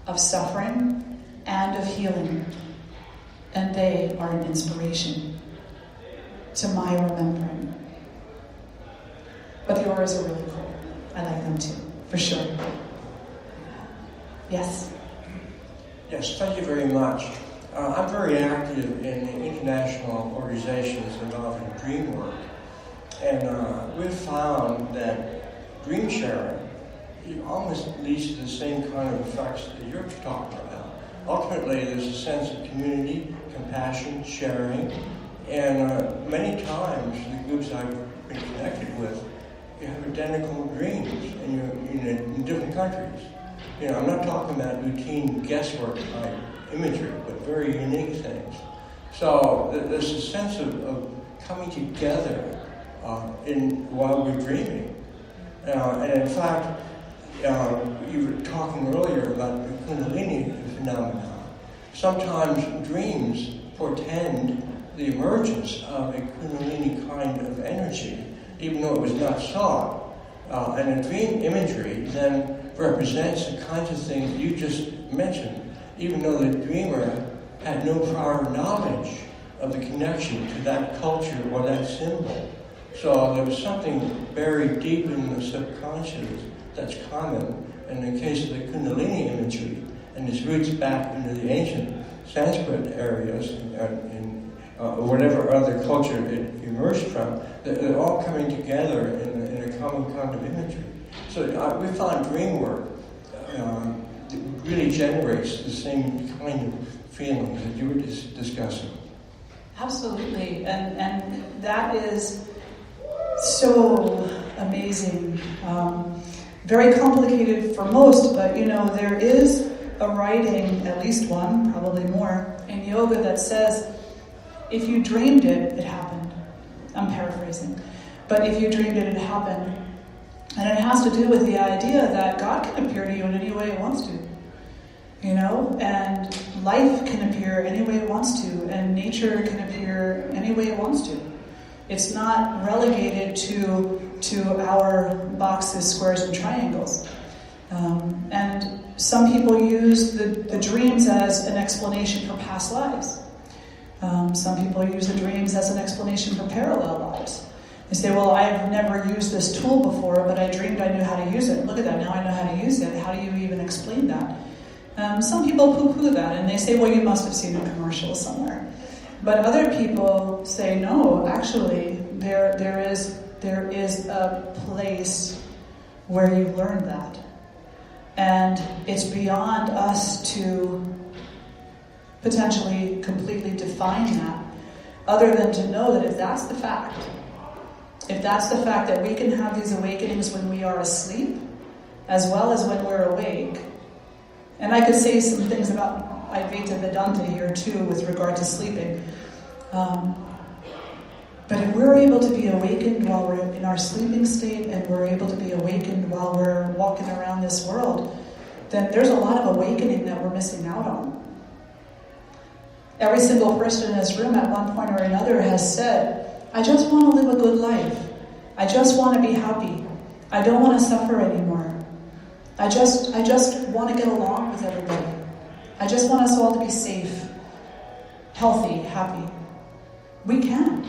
of suffering and of healing, and they are an inspiration to my remembering. But the auras are really cool. I like them too, for sure. Yes? Yes, thank you very much. I'm very active in international organizations involved in dream work. And we've found that dream sharing almost leads to the same kind of effects that you're talking about. Ultimately, there's a sense of community, compassion, sharing, and many times the groups I've been connected with, you have identical dreams, and you're in different countries. I'm not talking about routine guesswork type imagery, but very unique things. So there's a sense of coming together while we're dreaming. And in fact, you were talking earlier about the Kundalini phenomenon. Sometimes dreams portend the emergence of a Kundalini kind of energy, even though it was not sought. And a dream imagery then represents the kinds of things you just mentioned, even though the dreamer had no prior knowledge of the connection to that culture or that symbol. So there was something buried deep in the subconscious that's common. In the case of the Kundalini imagery, and its roots back into the ancient Sanskrit areas, or whatever other culture it emerged from, they're all coming together in a common kind of imagery. So we found dream work really generates the same kind of feelings that you were discussing. Absolutely, and that is so amazing. Very complicated for most, but there is a writing, at least one, probably more, in yoga that says, if you dreamed it, it happened. I'm paraphrasing. But if you dreamed it, it happened. And it has to do with the idea that God can appear to you in any way He wants to. And life can appear any way it wants to, and nature can appear any way it wants to. It's not relegated to our boxes, squares, and triangles. And some people use the dreams as an explanation for past lives. Some people use the dreams as an explanation for parallel lives. They say, well, I've never used this tool before, but I dreamed I knew how to use it. Look at that, now I know how to use it. How do you even explain that? Some people poo-poo that, and they say, well, you must have seen a commercial somewhere. But other people say, no, actually, there is a place where you learn that. And it's beyond us to potentially completely define that, other than to know that if that's the fact that we can have these awakenings when we are asleep, as well as when we're awake. And I could say some things about Advaita Vedanta here too with regard to sleeping. But if we're able to be awakened while we're in our sleeping state, and we're able to be awakened while we're walking around this world, then there's a lot of awakening that we're missing out on. Every single person in this room at one point or another has said, I just want to live a good life. I just want to be happy. I don't want to suffer anymore. I just want to get along with everybody. I just want us all to be safe, healthy, happy. We can.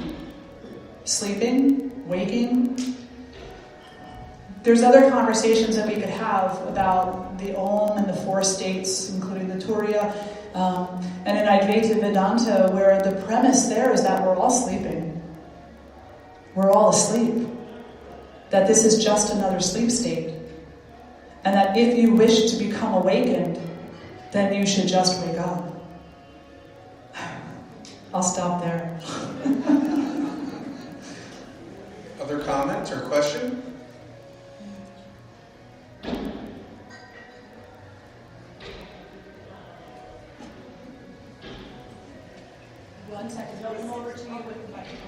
Sleeping, waking. There's other conversations that we could have about the Om and the four states, including the Turiya, and in Advaita Vedanta, where the premise there is that we're all sleeping. We're all asleep. That this is just another sleep state. And that if you wish to become awakened, then you should just wake up. I'll stop there. Other comment or question? One second, I'll come over to you with the microphone.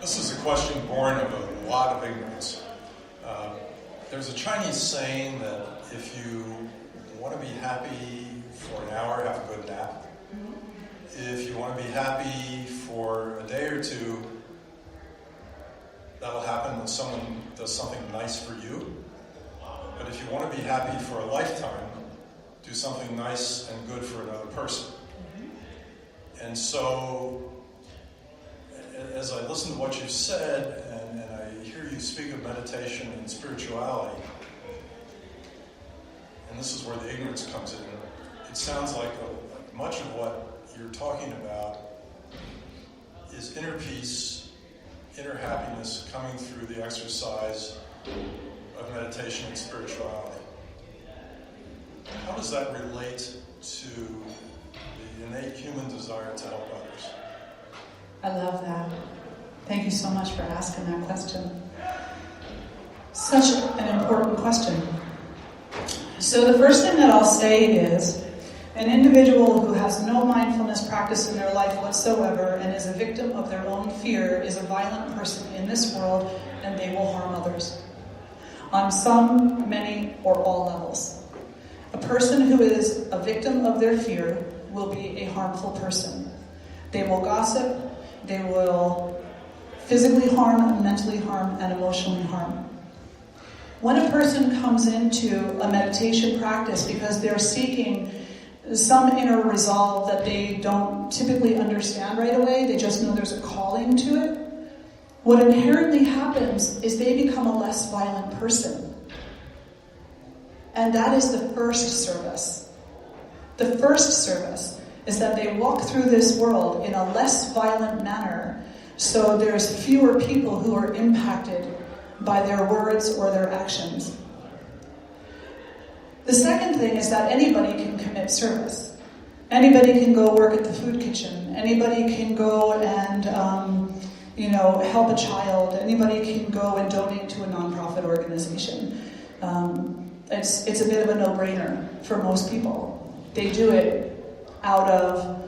This is a question born of a lot of ignorance. There's a Chinese saying that if you want to be happy for an hour, have a good nap. If you want to be happy for a day or two, that'll happen when someone does something nice for you. But if you want to be happy for a lifetime, do something nice and good for another person. And so, as I listen to what you said, and I hear you speak of meditation and spirituality, and this is where the ignorance comes in, it sounds like much of what you're talking about is inner peace, inner happiness coming through the exercise of meditation and spirituality. How does that relate to the innate human desire to help others? I love that. Thank you so much for asking that question. Such an important question. So the first thing that I'll say is, an individual who has no mindfulness practice in their life whatsoever and is a victim of their own fear is a violent person in this world, and they will harm others on some, many, or all levels. A person who is a victim of their fear will be a harmful person. They will gossip, they will physically harm, mentally harm, and emotionally harm. When a person comes into a meditation practice because they're seeking some inner resolve that they don't typically understand right away, they just know there's a calling to it, what inherently happens is they become a less violent person. And that is the first service. The first service is that they walk through this world in a less violent manner, so there's fewer people who are impacted by their words or their actions. The second thing is that anybody can commit service. Anybody can go work at the food kitchen. Anybody can go and help a child. Anybody can go and donate to a nonprofit organization. It's a bit of a no-brainer for most people. They do it out of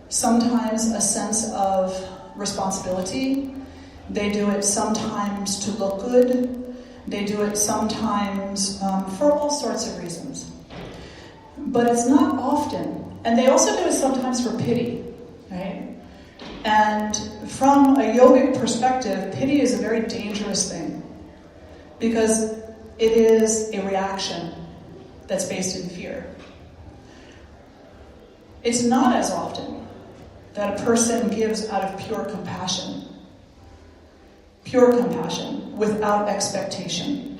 sometimes a sense of responsibility. They do it sometimes to look good. They do it sometimes for all sorts of reasons. But it's not often. And they also do it sometimes for pity, right? And from a yogic perspective, pity is a very dangerous thing because it is a reaction that's based in fear. It's not as often that a person gives out of pure compassion without expectation.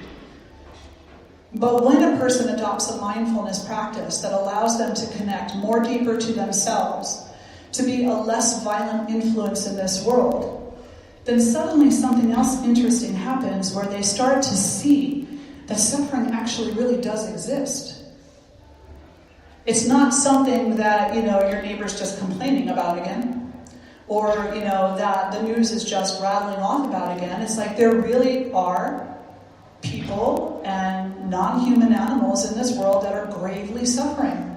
But when a person adopts a mindfulness practice that allows them to connect more deeper to themselves, to be a less violent influence in this world, then suddenly something else interesting happens where they start to see that suffering actually really does exist. It's not something that, your neighbor's just complaining about again, or, that the news is just rattling off about again. It's like there really are people and non-human animals in this world that are gravely suffering.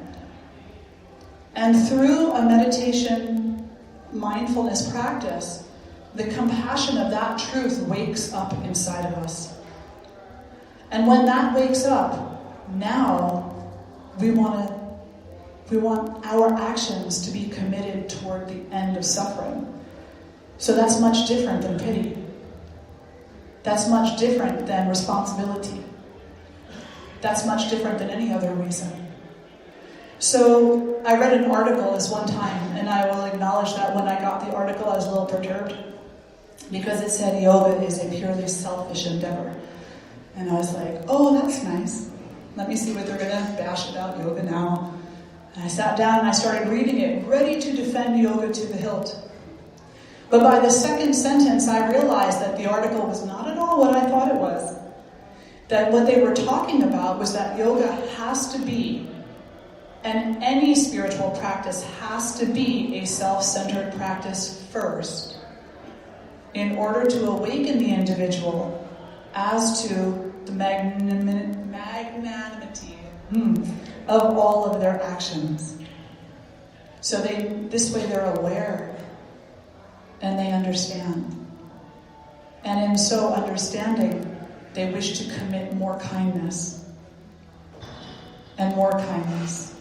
And through a meditation mindfulness practice, the compassion of that truth wakes up inside of us. And when that wakes up, now we want our actions to be committed toward the end of suffering. So that's much different than pity. That's much different than responsibility. That's much different than any other reason. So I read an article this one time, and I will acknowledge that when I got the article I was a little perturbed because it said yoga is a purely selfish endeavor. And I was like, oh, that's nice. Let me see what they're going to bash about yoga now. And I sat down and I started reading it, ready to defend yoga to the hilt. But by the second sentence, I realized that the article was not at all what I thought it was. That what they were talking about was that yoga has to be, and any spiritual practice has to be, a self-centered practice first, in order to awaken the individual as to the magnanimity of all of their actions. So this way they're aware and they understand. And in so understanding, they wish to commit more kindness and more kindness.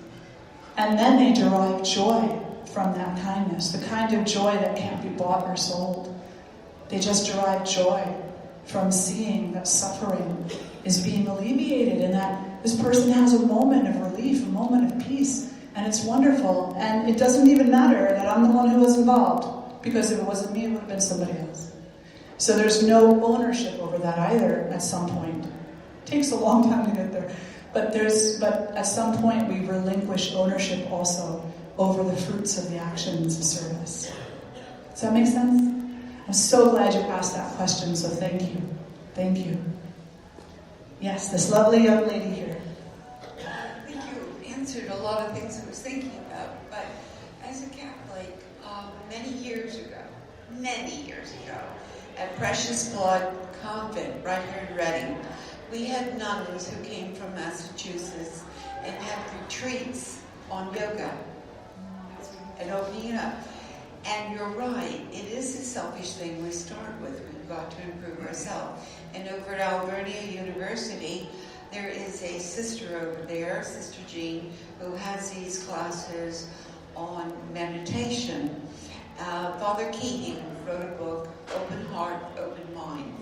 And then they derive joy from that kindness, the kind of joy that can't be bought or sold. They just derive joy from seeing that suffering is being alleviated and that this person has a moment of relief, a moment of peace, and it's wonderful. And it doesn't even matter that I'm the one who was involved, because if it wasn't me, it would have been somebody else. So there's no ownership over that either at some point. It takes a long time to get there. But at some point we relinquish ownership also over the fruits of the actions of service. Does that make sense? I'm so glad you asked that question, so thank you. Thank you. Yes, this lovely young lady here. I think you answered a lot of things I was thinking about, but as a Catholic, many years ago, at Precious Blood Convent, right here in Reading, we had nuns who came from Massachusetts and had retreats on yoga and opening up. And you're right, it is a selfish thing we start with. We've got to improve ourselves. And over at Albernia University, there is a sister over there, Sister Jean, who has these classes on meditation. Father Keegan wrote a book, Open Heart, Open Mind.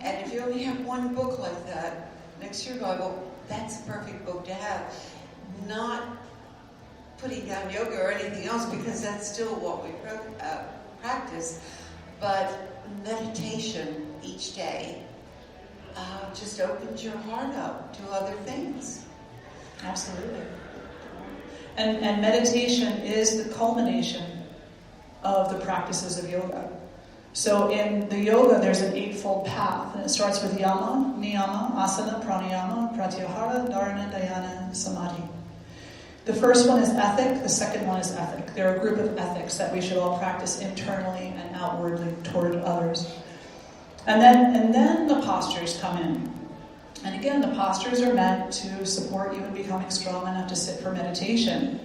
And if you only have one book like that next to your Bible, that's a perfect book to have. Not putting down yoga or anything else, because that's still what we practice, but meditation each day just opens your heart up to other things. Absolutely. And meditation is the culmination of the practices of yoga. So in the yoga, there's an eightfold path, and it starts with yama, niyama, asana, pranayama, pratyahara, dharana, dhyana, and samadhi. The first one is ethic, the second one is ethic. They're a group of ethics that we should all practice internally and outwardly toward others. And then the postures come in. And again, the postures are meant to support you in becoming strong enough to sit for meditation.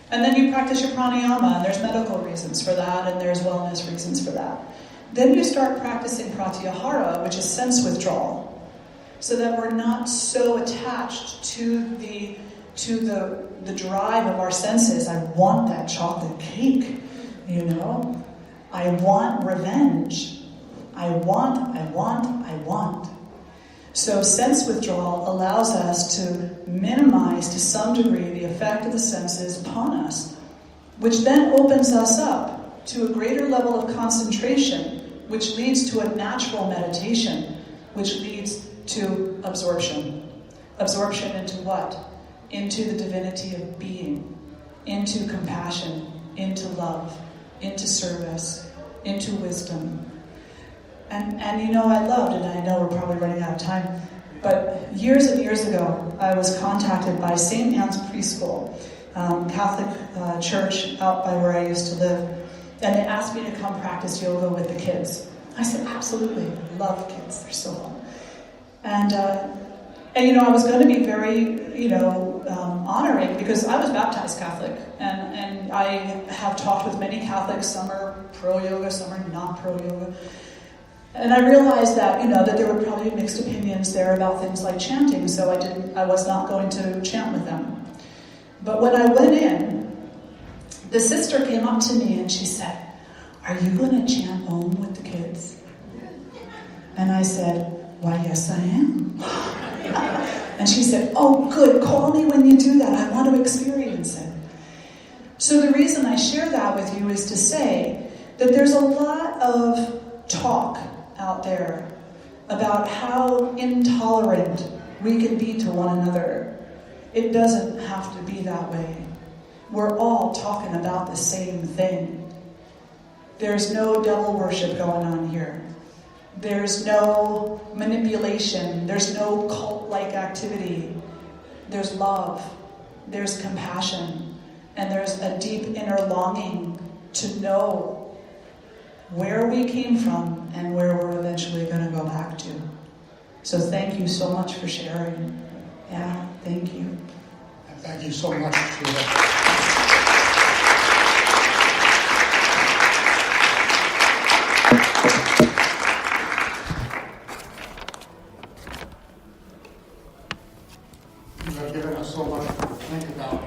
And then you practice your pranayama, and there's medical reasons for that, and there's wellness reasons for that. Then you start practicing pratyahara, which is sense withdrawal, so that we're not so attached to the drive of our senses. I want that chocolate cake, I want revenge. I want. So sense withdrawal allows us to minimize to some degree the effect of the senses upon us, which then opens us up to a greater level of concentration, which leads to a natural meditation, which leads to absorption. Absorption into what? Into the divinity of being, into compassion, into love, into service, into wisdom. And I loved, and I know we're probably running out of time, but years and years ago, I was contacted by St. Anne's Preschool, Catholic church out by where I used to live, and they asked me to come practice yoga with the kids. I said, absolutely, love kids, they're so fun. And I was going to be very, honoring, because I was baptized Catholic, and I have talked with many Catholics. Some are pro-yoga, some are not pro-yoga. And I realized that, that there would probably be mixed opinions there about things like chanting, so I was not going to chant with them. But when I went in, the sister came up to me and she said, "Are you going to chant Om with the kids?" And I said, "Why, yes, I am." And she said, "Oh, good, call me when you do that. I want to experience it." So the reason I share that with you is to say that there's a lot of talk out there about how intolerant we can be to one another. It doesn't have to be that way. We're all talking about the same thing. There's no devil worship going on here. There's no manipulation. There's no cult-like activity. There's love. There's compassion. And there's a deep inner longing to know where we came from and where we're eventually going to go back to. So thank you so much for sharing. Yeah, thank you. And thank you so much, Sudha. You have given us so much to think about